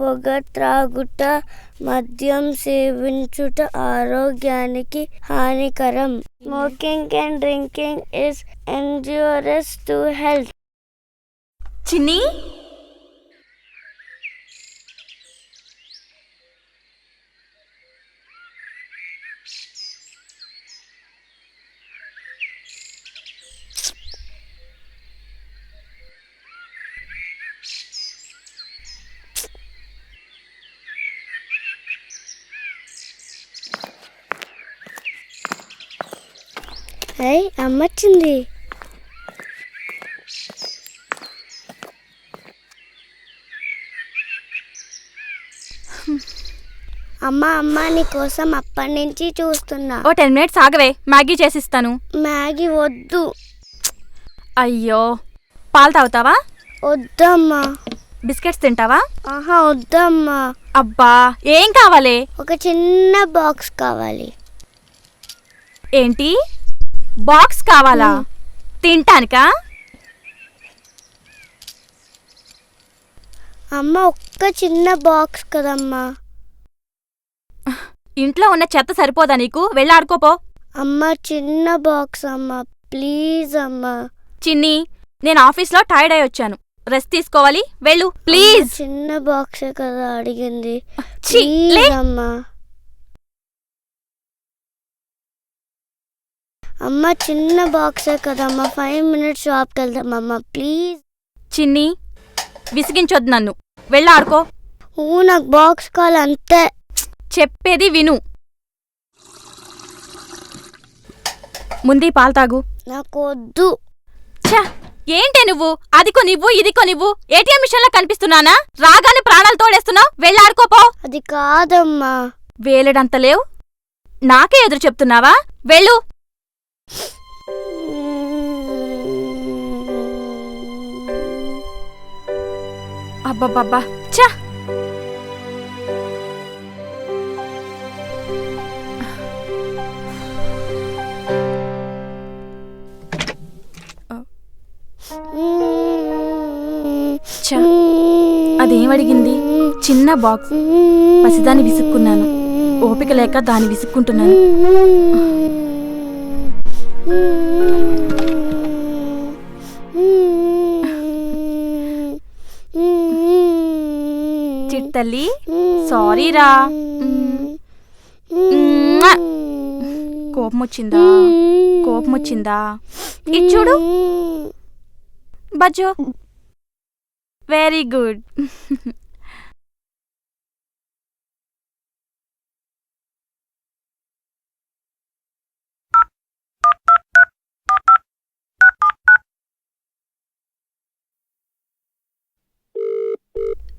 పొగ త్రాగుట, మద్యం సేవించుట ఆరోగ్యానికి హానికరం. Smoking and drinking is injurious to health. చిన్ని, అమ్మ వచ్చింది. అమ్మ నీకోసం అప్పటి నుంచి చూస్తున్నా. ఓ 10 minutes ఆగవే, మ్యాగీ చేసిస్తాను. మ్యాగీ వద్దు. అయ్యో, పాలు తాగుతావా? వద్దమ్మా. బిస్కెట్స్ తింటావా? ఆహా వద్దమ్మా. అబ్బా, ఏం కావాలి? ఒక చిన్న బాక్స్ కావాలి. ఏంటి, బాక్స్ కావాలా? తింటానికా? అమ్మ ఒక్క చిన్న బాక్స్ కదమ్మా. ఇంట్లో ఉన్న చెత్త సరిపోదా నీకు? వెళ్ళాడుకోపో. అమ్మ చిన్న బాక్స్ అమ్మా, ప్లీజ్ అమ్మా. చిన్ని, నేను ఆఫీస్లో టైర్డ్ అయి వచ్చాను, రెస్ట్ తీసుకోవాలి, వెళ్ళు ప్లీజ్. చిన్న బాక్సే కదా అడిగింది, ఛీ, లే. ప్లీజ్ అమ్మా. అమ్మ చిన్న బాక్సే కదమ్మా, 5 minutes షాప్కి వెళ్దామమ్మా, ప్లీజ్. చిన్ని, విసిగించొద్దు నన్ను, వెళ్ళాడుకో. నాకు బాక్స్ కావాలి అంతే. చెప్పేది విను. ముందు పాలు తాగు. నాకు వద్దు. ఛ, ఏంటే నువ్వు? అది కొనివ్వు, ఇది కొనివ్వు. ఏటీఎం మిషన్లో కనిపిస్తున్నానా? రాగానే ప్రాణాలు తోడేస్తున్నావు, వెళ్ళాడుకోపో. అది కాదమ్మా. వేలడంత లేవు, నాకే ఎదురు చెప్తున్నావా? వెళ్ళు. అబ్బబ్బబ్బా, ఛ. అదేమడిగింది? చిన్న బాక్స్. పసిదాన్ని విసుక్కున్నాను, ఓపిక లేక దాన్ని విసుక్కుంటున్నాను. చిట్టల్లి, సారీరా. కోపమొచ్చిందా? కోపమొచ్చిందా? ఇది చూడు బజ్జో. Very good.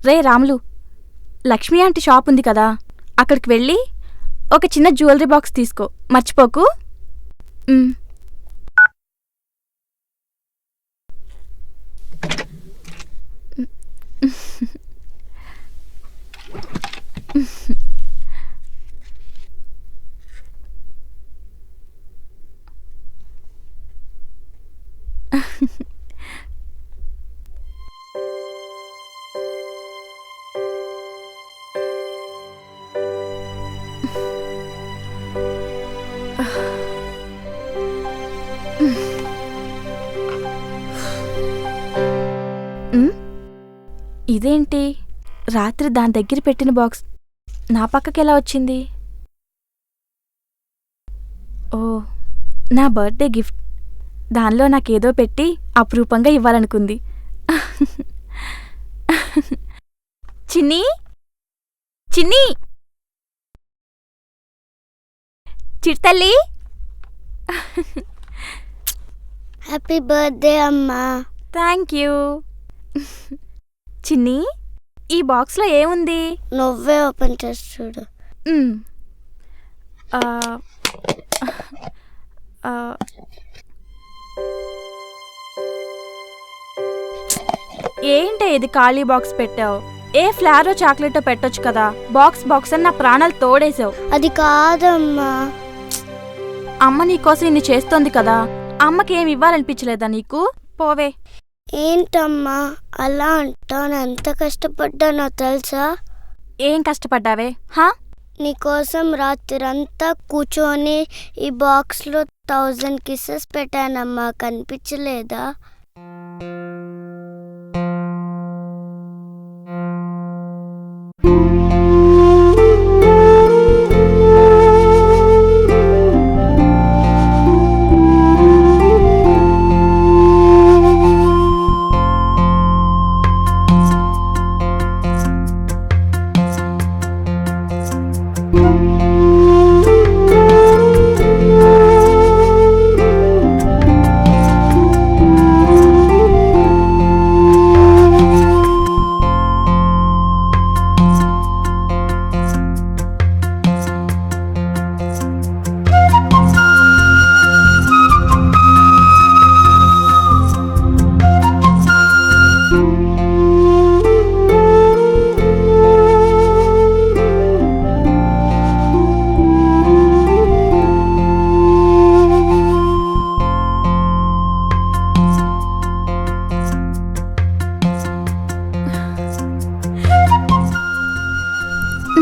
రే రాములు, లక్ష్మీ ఆంటీ షాప్ ఉంది కదా, అక్కడికి వెళ్ళి ఒక చిన్న జ్యువెలరీ బాక్స్ తీసుకో, మర్చిపోకు. ఇదేంటి, రాత్రి దాని దగ్గర పెట్టిన బాక్స్ నా పక్కకెలా వచ్చింది? ఓ, నా బర్త్డే గిఫ్ట్. దానిలో నాకేదో పెట్టి అపురూపంగా ఇవ్వాలనుకుంది. చిన్ని, చిన్ని, చిట్టల్లి. హ్యాపీ బర్త్డే అమ్మా. Thank you. చిన్ని, ఈ బాక్స్లో ఏముంది? నువ్వే ఓపెన్ చేసి చూడు. ఏంటే ఇది ఖాళీ బాక్స్ పెట్టావు? ఏ ఫ్లారో చాక్లెటో పెట్టొచ్చు కదా. బాక్స్ బాక్స్ అని నా ప్రాణాలు తోడేసావు. అది కాదమ్మా. అమ్మ నీకోసం ఇన్ని చేస్తోంది కదా, అమ్మకి ఏమి ఇవ్వాలనిపించలేదా నీకు? పోవే. ఏంటమ్మా అలా అంటాను? ఎంత కష్టపడ్డానో తెలుసా? ఏం కష్టపడ్డావే హా? నీకోసం రాత్రంతా కూర్చొని ఈ బాక్స్లో 1000 కిసెస్ పెట్టానమ్మా, కనిపించలేదా?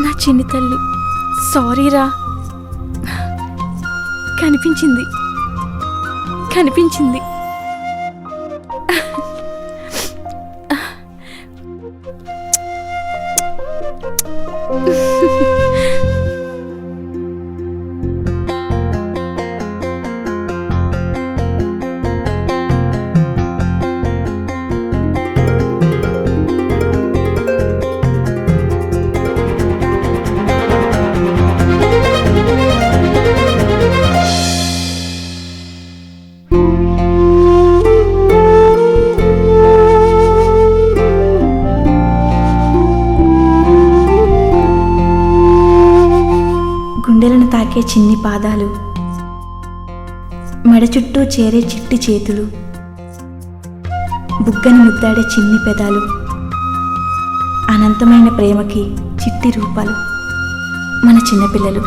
నా చిన్ని తల్లి, సారీరా. కనిపించింది కనిపించింది. గుండెలను తాకే చిన్ని పాదాలు, మెడ చుట్టూ చేరే చిట్టి చేతులు, బుగ్గని ముద్దాడే చిన్ని పెదాలు, అనంతమైన ప్రేమకి చిట్టి రూపాలు మన చిన్నపిల్లలు.